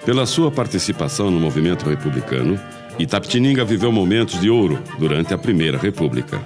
Pela sua participação no movimento republicano, Itapetininga viveu momentos de ouro durante a Primeira República.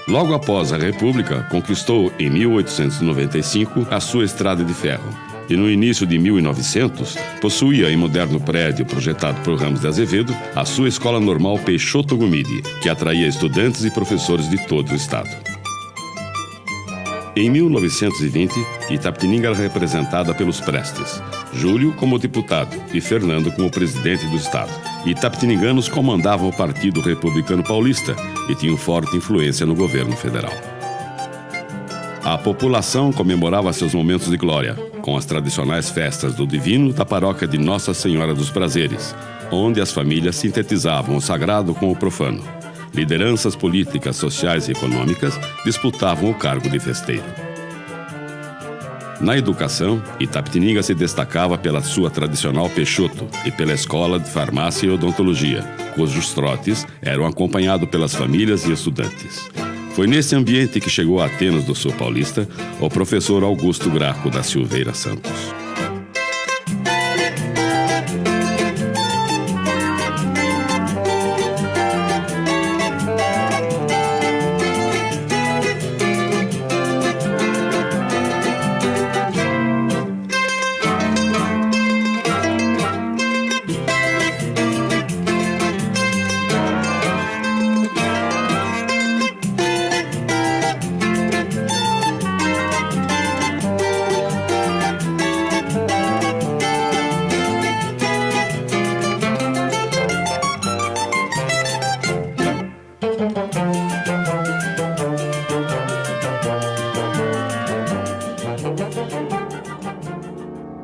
Logo após a República, conquistou em 1895 a sua estrada de ferro e no início de 1900 possuía em moderno prédio projetado por Ramos de Azevedo a sua Escola Normal Peixoto Gumide, que atraía estudantes e professores de todo o estado. Em 1920, Itapetininga era representada pelos Prestes, Júlio como deputado e Fernando como presidente do estado. Itapetininganos comandavam o Partido Republicano Paulista e tinham forte influência no governo federal. A população comemorava seus momentos de glória, com as tradicionais festas do Divino da paróquia de Nossa Senhora dos Prazeres, onde as famílias sintetizavam o sagrado com o profano. Lideranças políticas, sociais e econômicas disputavam o cargo de festeiro. Na educação, Itapetininga se destacava pela sua tradicional Peixoto e pela Escola de Farmácia e Odontologia, cujos trotes eram acompanhados pelas famílias e estudantes. Foi nesse ambiente que chegou a Atenas do Sul Paulista o professor Augusto Graco da Silveira Santos.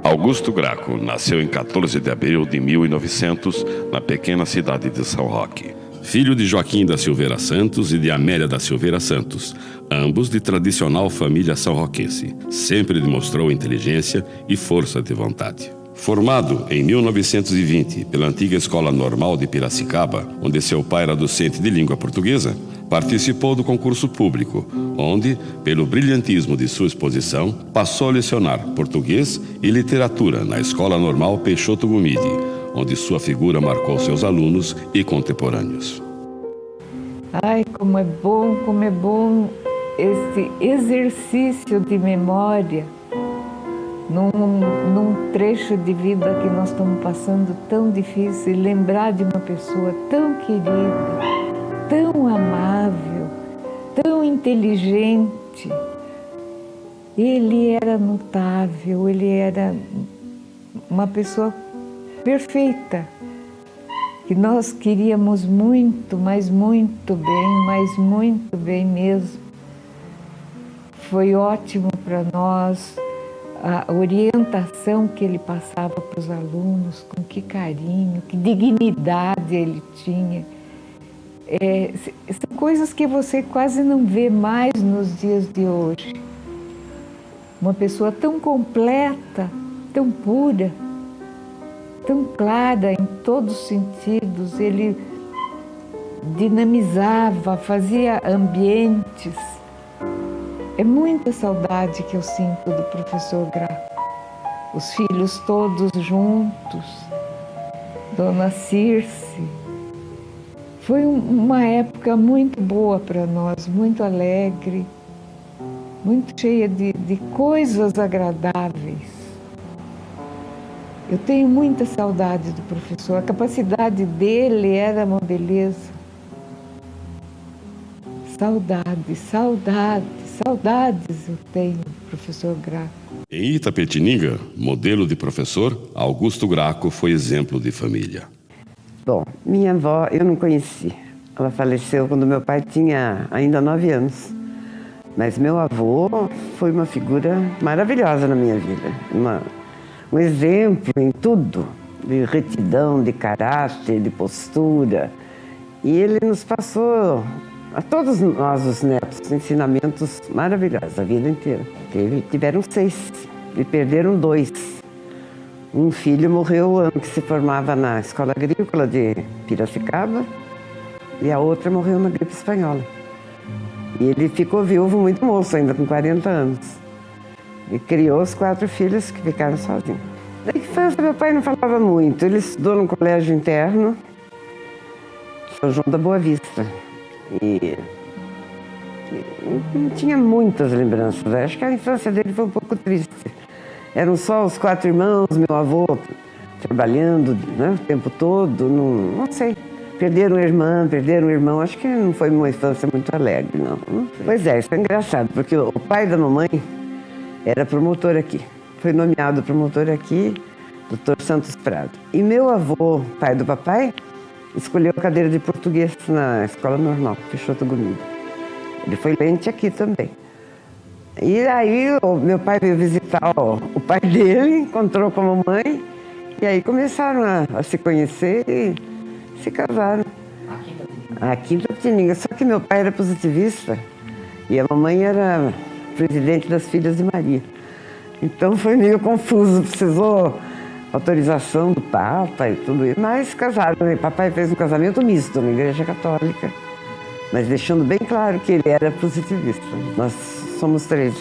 Augusto Graco nasceu em 14 de abril de 1900, na pequena cidade de São Roque. Filho de Joaquim da Silveira Santos e de Amélia da Silveira Santos, ambos de tradicional família são-roquense, sempre demonstrou inteligência e força de vontade. Formado em 1920 pela antiga Escola Normal de Piracicaba, onde seu pai era docente de língua portuguesa, participou do concurso público, onde, pelo brilhantismo de sua exposição, passou a lecionar português e literatura na Escola Normal Peixoto Gumide, onde sua figura marcou seus alunos e contemporâneos. Ai, como é bom esse exercício de memória num trecho de vida que nós estamos passando tão difícil, e lembrar de uma pessoa tão querida, tão amável, tão inteligente. Ele era notável, ele era uma pessoa perfeita, que nós queríamos muito, mas muito bem mesmo. Foi ótimo para nós a orientação que ele passava para os alunos, com que carinho, que dignidade ele tinha. São coisas que você quase não vê mais nos dias de hoje. Uma pessoa tão completa, tão pura, tão clara em todos os sentidos. Ele dinamizava, fazia ambientes. É muita saudade que eu sinto do professor Graco. Os filhos todos juntos, Dona Circe. Foi uma época muito boa para nós, muito alegre, muito cheia de coisas agradáveis. Eu tenho muita saudade do professor. A capacidade dele era uma beleza. Saudades eu tenho do professor Graco. Em Itapetininga, modelo de professor, Augusto Graco foi exemplo de família. Bom, minha avó eu não conheci. Ela faleceu quando meu pai tinha ainda 9 anos. Mas meu avô foi uma figura maravilhosa na minha vida. Um exemplo em tudo, de retidão, de caráter, de postura. E ele nos passou, a todos nós, os netos, ensinamentos maravilhosos a vida inteira. Tiveram 6 e perderam 2. Um filho morreu o ano que se formava na Escola Agrícola de Piracicaba e a outra morreu na gripe espanhola. E ele ficou viúvo muito moço, ainda com 40 anos. E criou os 4 filhos que ficaram sozinhos. Na infância, meu pai não falava muito. Ele estudou num colégio interno, São João da Boa Vista. E não tinha muitas lembranças. Acho que a infância dele foi um pouco triste. Eram só os 4 irmãos, meu avô trabalhando, né, o tempo todo. Não sei. Perderam irmã, perderam irmão. Acho que não foi uma infância muito alegre, não. Pois é, isso é engraçado, porque o pai da mamãe era promotor aqui. Foi nomeado promotor aqui, Dr. Santos Prado. E meu avô, pai do papai, escolheu a cadeira de português na escola normal, Peixoto Gomide. Ele foi lente aqui também. E aí o meu pai veio visitar o pai dele, encontrou com a mamãe, e aí começaram a se conhecer e se casaram. Aqui em Itapetininga. Só que meu pai era positivista e a mamãe era presidente das Filhas de Maria. Então foi meio confuso, precisou autorização do Papa e tudo isso. Mas casaram, né? Papai fez um casamento misto na Igreja Católica, mas deixando bem claro que ele era positivista. Nós somos 3.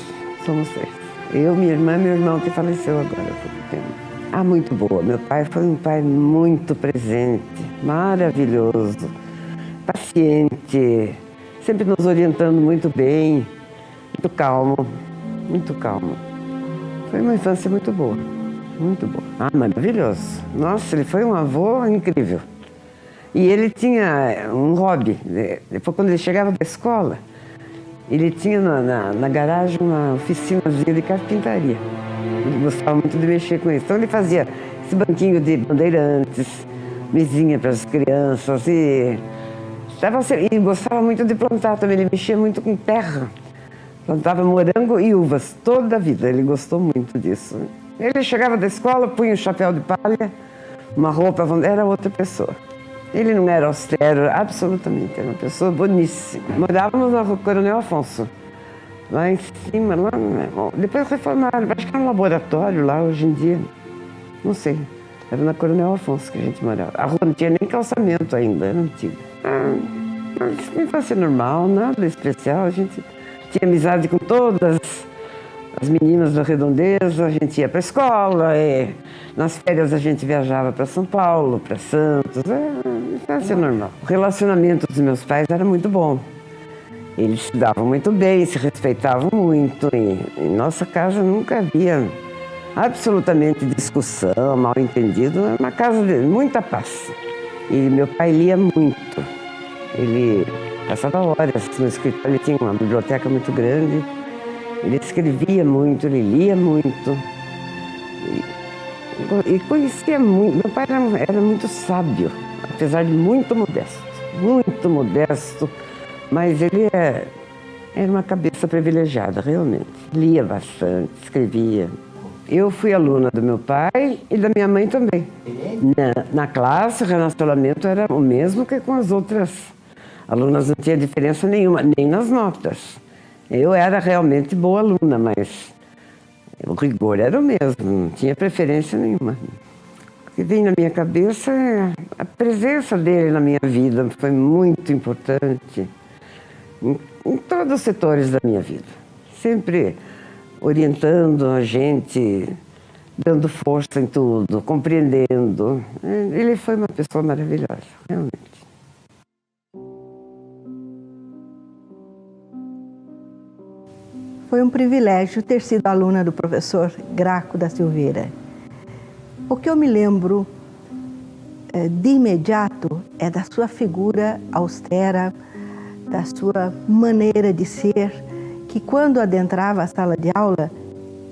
Eu, minha irmã e meu irmão que faleceu agora há pouco tempo. Muito boa. Meu pai foi um pai muito presente, maravilhoso, paciente, sempre nos orientando muito bem, muito calmo, muito calmo. Foi uma infância muito boa, muito boa. Maravilhoso. Nossa, ele foi um avô incrível. E ele tinha um hobby. Depois, quando ele chegava da escola, ele tinha na garagem uma oficinazinha de carpintaria. Ele gostava muito de mexer com isso. Então ele fazia esse banquinho de bandeirantes, mesinha para as crianças e gostava muito de plantar também. Ele mexia muito com terra. Plantava morango e uvas toda a vida. Ele gostou muito disso. Ele chegava da escola, punha um chapéu de palha, uma roupa, era outra pessoa. Ele não era austero, absolutamente. Era uma pessoa boníssima. Morávamos na Rua Coronel Afonso. Lá em cima, lá, depois reformaram, acho que era um laboratório lá hoje em dia, não sei, era na Coronel Afonso que a gente morava. A rua não tinha nem calçamento ainda, era antiga. Mas infância normal, nada especial, a gente tinha amizade com todas as meninas da Redondeza, a gente ia para a escola, nas férias a gente viajava para São Paulo, para Santos, infância normal. O relacionamento dos meus pais era muito bom. Eles se davam muito bem, se respeitavam muito. Em nossa casa nunca havia absolutamente discussão, mal entendido. Era uma casa de muita paz. E meu pai lia muito. Ele passava horas no escritório, ele tinha uma biblioteca muito grande. Ele escrevia muito, ele lia muito. E conhecia muito. Meu pai era muito sábio, apesar de muito modesto. Mas ele era uma cabeça privilegiada, realmente. Lia bastante, escrevia. Eu fui aluna do meu pai e da minha mãe também. Na classe, o relacionamento era o mesmo que com as outras alunas, não tinha diferença nenhuma, nem nas notas. Eu era realmente boa aluna, mas o rigor era o mesmo, não tinha preferência nenhuma. O que vem na minha cabeça é a presença dele na minha vida, foi muito importante. Em todos os setores da minha vida, sempre orientando a gente, dando força em tudo, compreendendo. Ele foi uma pessoa maravilhosa, realmente. Foi um privilégio ter sido aluna do professor Graco da Silveira. O que eu me lembro de imediato é da sua figura austera, da sua maneira de ser, que quando adentrava a sala de aula,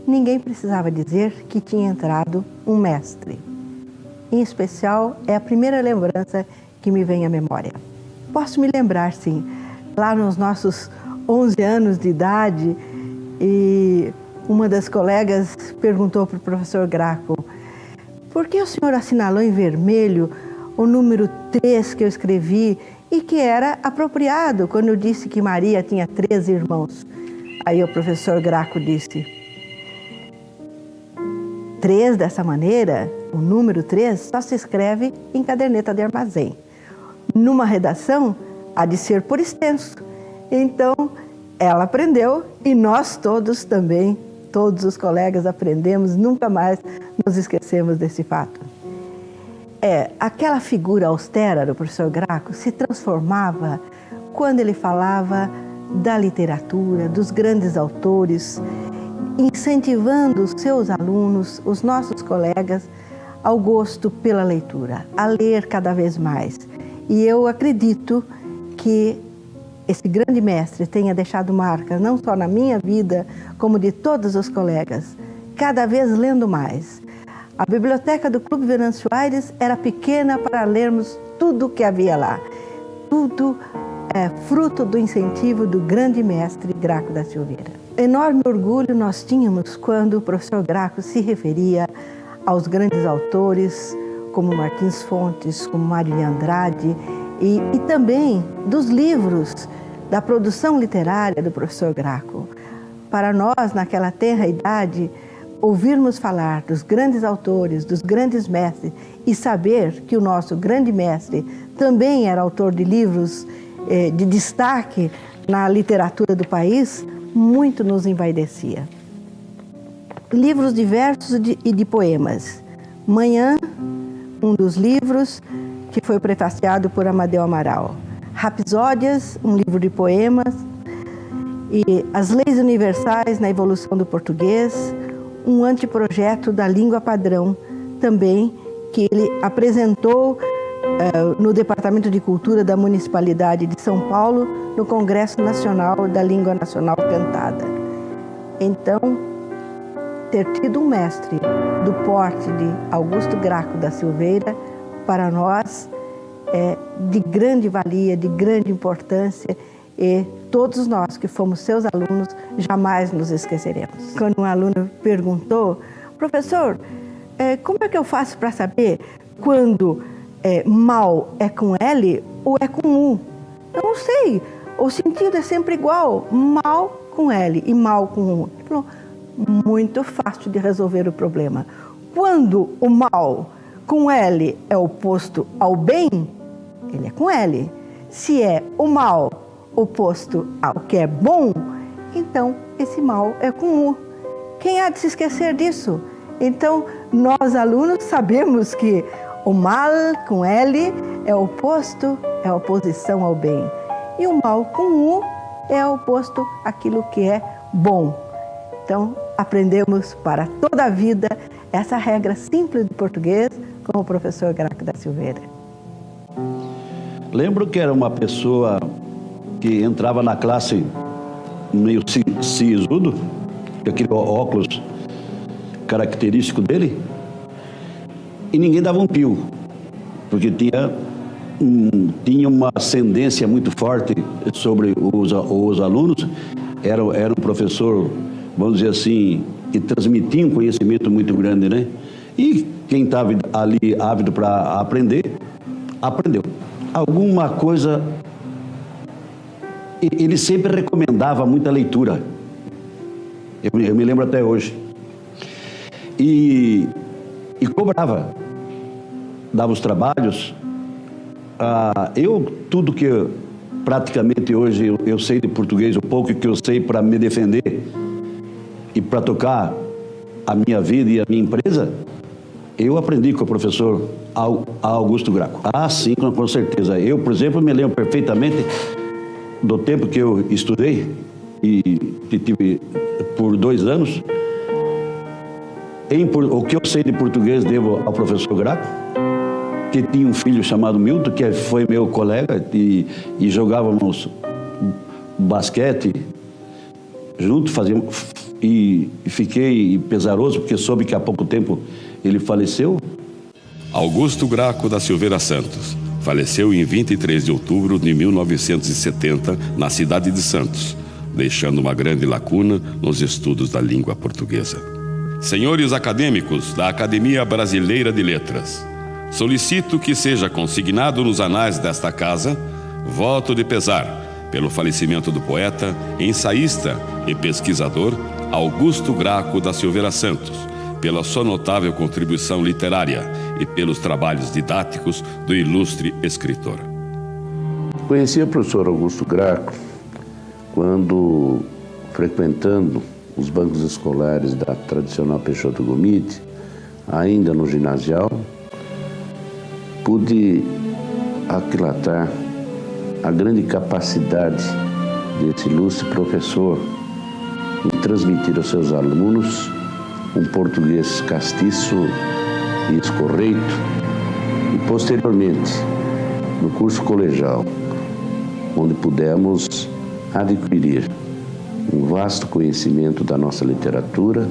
ninguém precisava dizer que tinha entrado um mestre. Em especial, é a primeira lembrança que me vem à memória. Posso me lembrar, sim, lá nos nossos 11 anos de idade, e uma das colegas perguntou para o professor Graco: por que o senhor assinalou em vermelho o número 3 que eu escrevi e que era apropriado quando eu disse que Maria tinha 3 irmãos? Aí o professor Graco disse: 3 dessa maneira, o número 3 só se escreve em caderneta de armazém. Numa redação, há de ser por extenso. Então, ela aprendeu e nós todos também todos os colegas aprendemos, nunca mais nos esquecemos desse fato. Aquela figura austera do professor Graco se transformava quando ele falava da literatura, dos grandes autores, incentivando os seus alunos, os nossos colegas, ao gosto pela leitura, a ler cada vez mais. E eu acredito que esse grande mestre tenha deixado marca, não só na minha vida, como de todos os colegas, cada vez lendo mais. A biblioteca do Clube Venâncio Aires era pequena para lermos tudo o que havia lá. Tudo é fruto do incentivo do grande mestre Graco da Silveira. Enorme orgulho nós tínhamos quando o professor Graco se referia aos grandes autores, como Martins Fontes, como Mário de Andrade, e também dos livros, da produção literária do professor Graco. Para nós, naquela tenra idade, ouvirmos falar dos grandes autores, dos grandes mestres, e saber que o nosso grande mestre também era autor de livros de destaque na literatura do país, muito nos envaidecia. Livros diversos e de poemas. Manhã, um dos livros que foi prefaciado por Amadeu Amaral. Rapsódias, um livro de poemas. E As Leis Universais na Evolução do Português, um anteprojeto da língua padrão, também, que ele apresentou no Departamento de Cultura da Municipalidade de São Paulo, no Congresso Nacional da Língua Nacional Cantada. Então, ter tido um mestre do porte de Augusto Graco da Silveira, para nós, é de grande valia, de grande importância, e todos nós que fomos seus alunos jamais nos esqueceremos. Quando um aluno perguntou, professor, como é que eu faço para saber quando mal é com L ou é com U? Eu não sei, o sentido é sempre igual, mal com L e mal com U. Ele falou, muito fácil de resolver o problema. Quando o mal com L é oposto ao bem, ele é com L. Se é o mal oposto ao que é bom, então esse mal é com U. Quem há de se esquecer disso? Então, nós alunos sabemos que o mal com L é oposto, é oposição ao bem. E o mal com U é oposto àquilo que é bom. Então, aprendemos para toda a vida essa regra simples do português com o professor Graco da Silveira. Lembro que era uma pessoa que entrava na classe meio sisudo, com aquele óculos característico dele, e ninguém dava um pio, porque tinha uma ascendência muito forte sobre os alunos. Era um professor, vamos dizer assim, que transmitia um conhecimento muito grande, né? E quem estava ali ávido para aprender, aprendeu. Alguma coisa, ele sempre recomendava muita leitura. Eu me lembro até hoje. E cobrava, dava os trabalhos. Tudo que praticamente hoje eu sei de português, o pouco que eu sei para me defender e para tocar a minha vida e a minha empresa, eu aprendi com o professor Augusto Graco. Sim, com certeza. Eu, por exemplo, me lembro perfeitamente do tempo que eu estudei e tive por 2 anos. O que eu sei de português devo ao professor Graco, que tinha um filho chamado Milton, que foi meu colega, e jogávamos basquete junto, e fiquei pesaroso, porque soube que há pouco tempo ele faleceu. Augusto Graco da Silveira Santos faleceu em 23 de outubro de 1970, na cidade de Santos, deixando uma grande lacuna nos estudos da língua portuguesa. Senhores acadêmicos da Academia Brasileira de Letras, solicito que seja consignado nos anais desta casa voto de pesar pelo falecimento do poeta, ensaísta e pesquisador Augusto Graco da Silveira Santos, pela sua notável contribuição literária e pelos trabalhos didáticos do ilustre escritor. Conheci o professor Augusto Graco quando, frequentando os bancos escolares da tradicional Peixoto Gomide, ainda no ginasial, pude aquilatar a grande capacidade desse ilustre professor em transmitir aos seus alunos um português castiço e escorreito, e posteriormente, no curso colegial, onde pudemos adquirir um vasto conhecimento da nossa literatura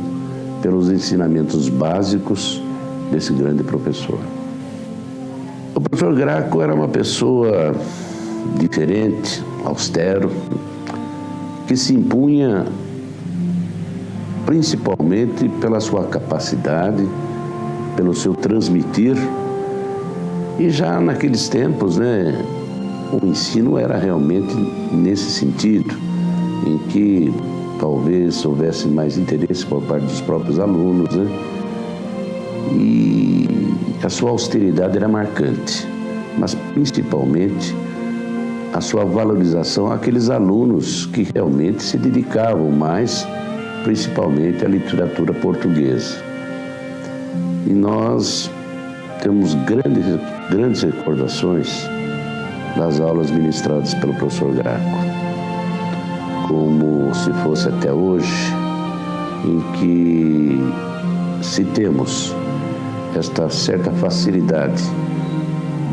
pelos ensinamentos básicos desse grande professor. O professor Graco era uma pessoa diferente, austero, que se impunha principalmente pela sua capacidade, pelo seu transmitir. E já naqueles tempos, o ensino era realmente nesse sentido, em que talvez houvesse mais interesse por parte dos próprios alunos, E a sua austeridade era marcante, mas principalmente a sua valorização àqueles alunos que realmente se dedicavam mais, principalmente à literatura portuguesa. E nós temos grandes recordações das aulas ministradas pelo professor Graco, como se fosse até hoje, em que se temos esta certa facilidade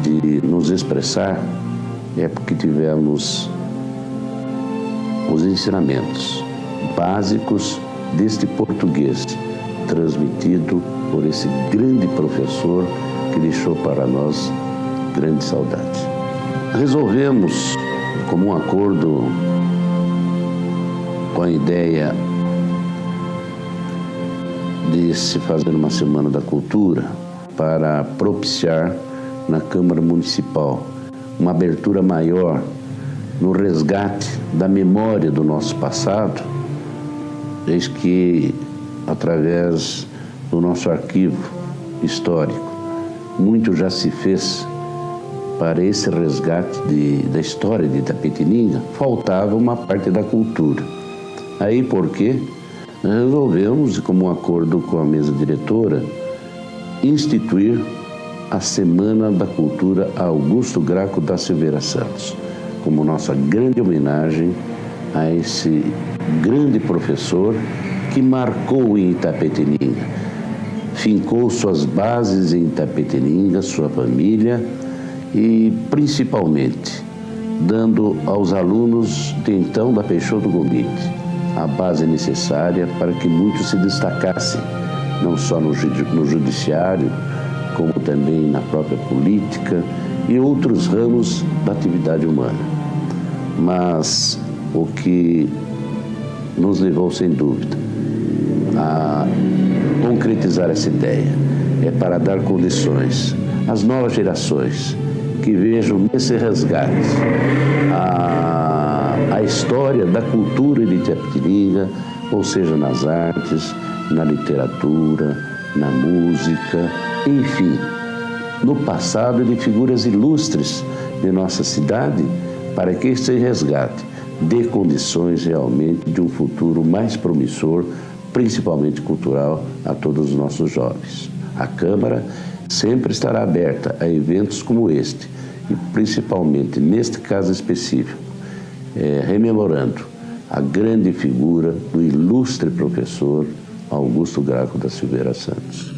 de nos expressar, é porque tivemos os ensinamentos básicos deste português transmitido por esse grande professor que deixou para nós grande saudade. Resolvemos, como um acordo com a ideia de se fazer uma Semana da Cultura, para propiciar na Câmara Municipal uma abertura maior no resgate da memória do nosso passado, eis que, através do nosso arquivo histórico, muito já se fez para esse resgate da história de Itapetininga, faltava uma parte da cultura. Aí porque resolvemos, como um acordo com a mesa diretora, instituir a Semana da Cultura a Augusto Graco da Silveira Santos, como nossa grande homenagem a esse grande professor que marcou em Itapetininga, fincou suas bases em Itapetininga, sua família, e principalmente dando aos alunos de então da Peixoto Gomide a base necessária para que muitos se destacassem, não só no judiciário, como também na própria política e outros ramos da atividade humana. Mas o que nos levou, sem dúvida, a concretizar essa ideia é para dar condições às novas gerações que vejam nesse resgate a história da cultura de Itapetininga, ou seja, nas artes, na literatura, na música, enfim, no passado de figuras ilustres de nossa cidade, para que esse resgate dê condições realmente de um futuro mais promissor, principalmente cultural, a todos os nossos jovens. A Câmara sempre estará aberta a eventos como este, e principalmente neste caso específico, rememorando a grande figura do ilustre professor Augusto Graco da Silveira Santos.